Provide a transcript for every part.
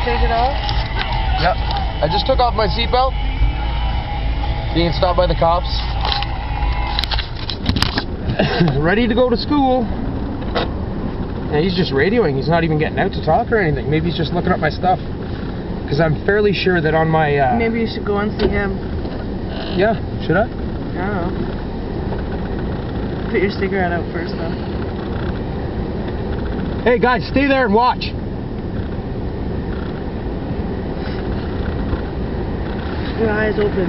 take it off? Yep. I just took off my seatbelt. Being stopped by the cops. Ready to go to school. And he's just radioing. He's not even getting out to talk or anything. Maybe he's just looking up my stuff. Because I'm fairly sure that on my... Maybe you should go and see him. Yeah, should I? I don't know. Put your cigarette out first, though. Hey guys, stay there and watch. Your eyes open.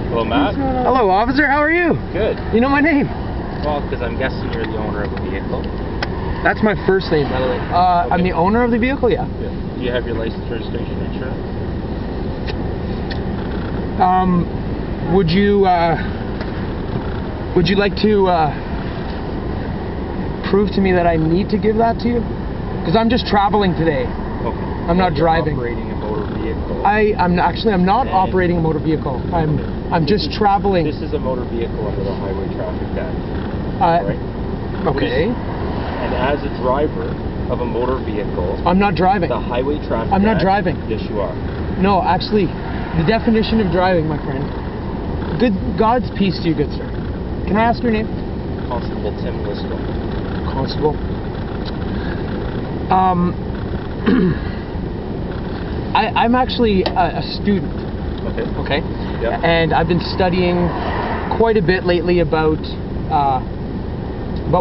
Hello, Matt. Hello, officer. How are you? Good. You know my name? Well, because I'm guessing you're the owner of the vehicle. That's my first name, by the way. Okay. I'm the owner of the vehicle, yeah. Do you have your license, registration, insurance? Would you like to prove to me that I need to give that to you? Because I'm just traveling today. Okay. I'm not driving. Operating a motor vehicle. I'm not operating a motor vehicle. I'm just traveling. This is a motor vehicle under the Highway Traffic Act. Right? Okay. And as a driver of a motor vehicle, I'm not driving. The Highway Traffic Act. I'm not driving. Yes, you are. No, actually, the definition of driving, my friend. Good God's peace to you, good sir. Can I ask your name? Constable Tim Lisco. Constable. I'm actually a student. Okay. Okay. Yep. And I've been studying quite a bit lately about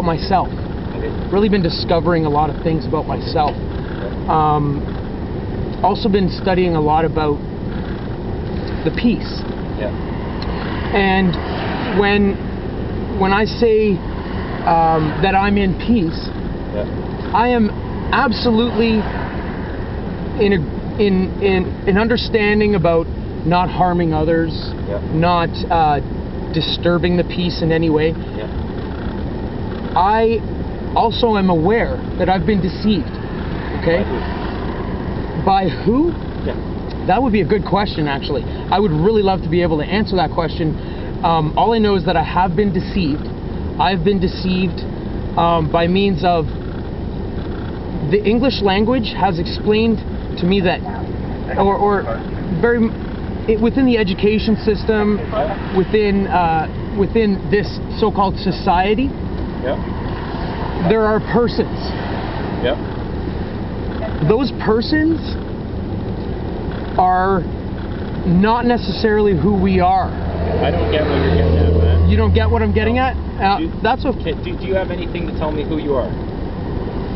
myself. Okay. Really been discovering a lot of things about myself. Also been studying a lot about the peace. Yeah. And when I say that I'm in peace, Yeah. I am absolutely in understanding about not harming others, Yeah. not disturbing the peace in any way. Yeah. I also am aware that I've been deceived. Okay? By who? Yeah. That would be a good question, actually. I would really love to be able to answer that question. All I know is that I have been deceived. I've been deceived by means of the English language has explained to me that, or very within the education system, within this so-called society, Yeah. there are persons. Yeah. Those persons are not necessarily who we are. I don't get what you're getting at, man. You don't get what I'm getting at? That's okay. Do you have anything to tell me who you are?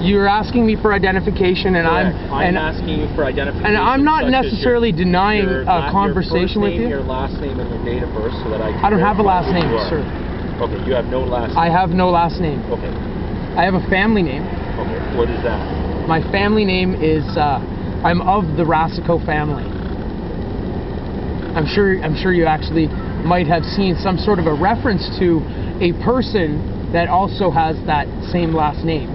You're asking me for identification, and I'm asking you for identification. And I'm not necessarily denying a conversation with you. Your first name, your last name, and your date of birth, so that I can. I don't have a last name, sir. Okay, you have no last name. I have no last name. Okay. I have a family name. Okay. What is that? My family name is. I'm of the Rassico family. I'm sure you actually might have seen some sort of a reference to a person that also has that same last name,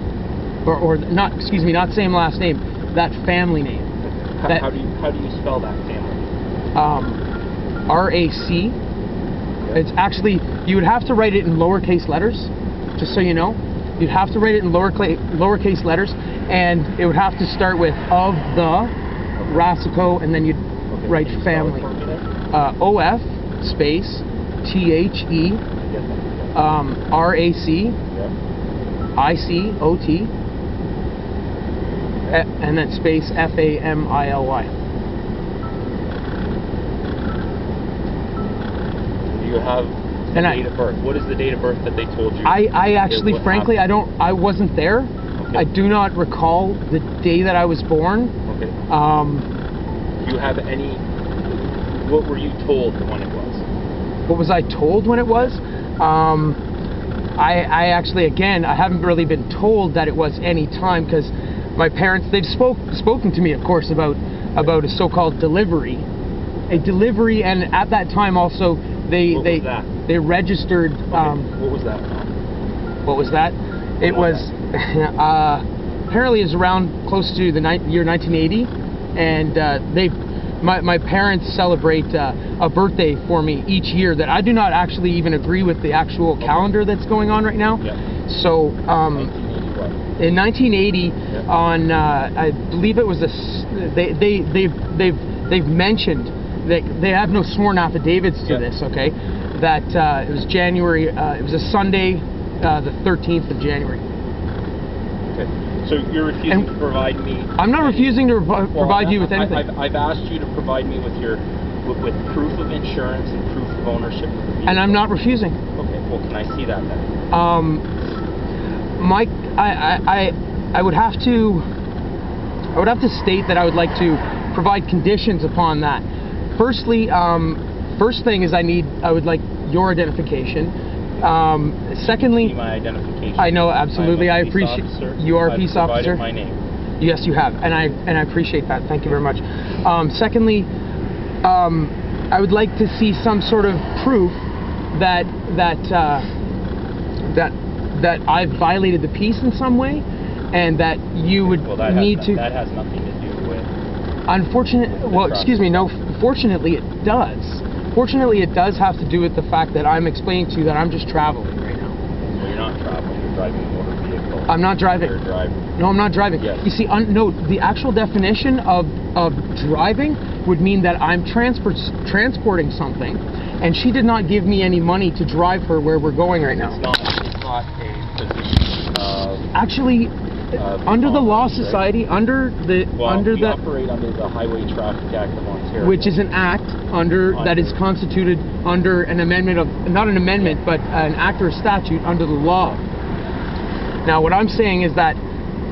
or not. Excuse me, not same last name. That family name. How do you spell that family? R-A-C. It's actually, you would have to write it in lowercase letters, just so you know. You'd have to write it in lowercase letters, and it would have to start with of the Rassico, and then you'd write family. O-F space T-H-E R-A-C I-C-O-T and then space F-A-M-I-L-Y. You have the date of birth. What is the date of birth that they told you? I actually, frankly, I wasn't there. Okay. I do not recall the day that I was born. Okay. Do you have any? What were you told when it was? What was I told when it was? I actually, again, I haven't really been told that it was any time, because my parents, they've spoken to me, of course, about a so-called delivery. A delivery, and at that time also they registered. What was that? What was that? It was apparently it was around close to the year 1980, and my parents celebrate a birthday for me each year that I do not actually even agree with the actual calendar that's going on right now. Yeah. So 1980 what? in 1980, Yeah. on I believe it was they've mentioned that they have no sworn affidavits to Yeah. this. Okay, that it was January. It was a Sunday, the 13th of January. Okay. So you're refusing to provide me. I'm not refusing to provide you with anything. I've asked you to provide me with with proof of insurance and proof of ownership of the vehicle. And I'm not refusing. Okay. Well, can I see that then? Mike, I would have to state that I would like to provide conditions upon that. Firstly, first thing is I would like your identification. Secondly, See my identification. I know, absolutely. I appreciate you are a peace officer. I've provided my name. Yes, you have, and I appreciate that. Thank you very much. Secondly, I would like to see some sort of proof that I've violated the peace in some way, and that you would need to. That has nothing to do with. Fortunately, it does. Fortunately, it does have to do with the fact that I'm explaining to you that I'm just traveling right now. Well, you're not traveling. You're driving a motor vehicle. I'm not driving. You're driving. No, I'm not driving. Yes. You see, no, the actual definition of driving would mean that I'm transporting something, and she did not give me any money to drive her where we're going right now. It's not a position of. Actually, under the Law Society, we operate under the Highway Traffic Act of Ontario, which is an act that is constituted under an amendment of, not an amendment, but an act or a statute under the law. Now, what I'm saying is that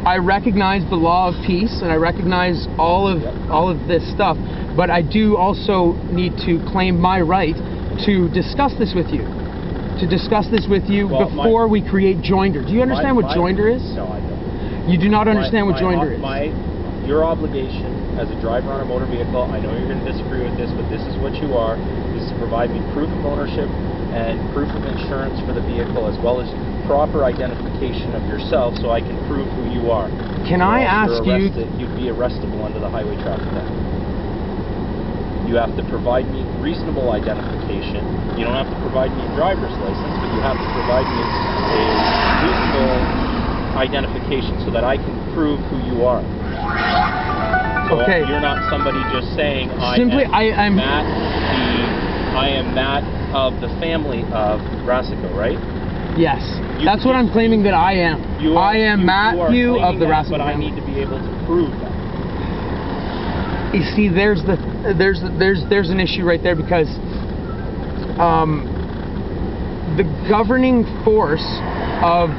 I recognize the law of peace, and I recognize all of this stuff, but I do also need to claim my right to discuss this with you. Before we create joinder. Do you understand what joinder is? No, I don't. You do not understand what joinder is. Your obligation as a driver on a motor vehicle, I know you're going to disagree with this, but this is what you are, is to provide me proof of ownership and proof of insurance for the vehicle, as well as proper identification of yourself so I can prove who you are. Can I ask you... You'd be arrestable under the Highway Traffic Act. You have to provide me reasonable identification. You don't have to provide me a driver's license, but you have to provide me a reasonable identification so that I can prove who you are. So okay. You're not somebody just saying I am Matt of the family of Brassico, right? Yes. That's what I'm claiming that I am. I am Matthew of the Brassico family. But I need to be able to prove that. You see, there's an issue right there, because the governing force of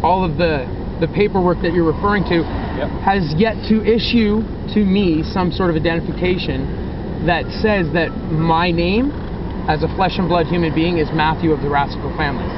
all of the paperwork that you're referring to has yet to issue to me some sort of identification that says that my name as a flesh and blood human being is Matthew of the Brassico family.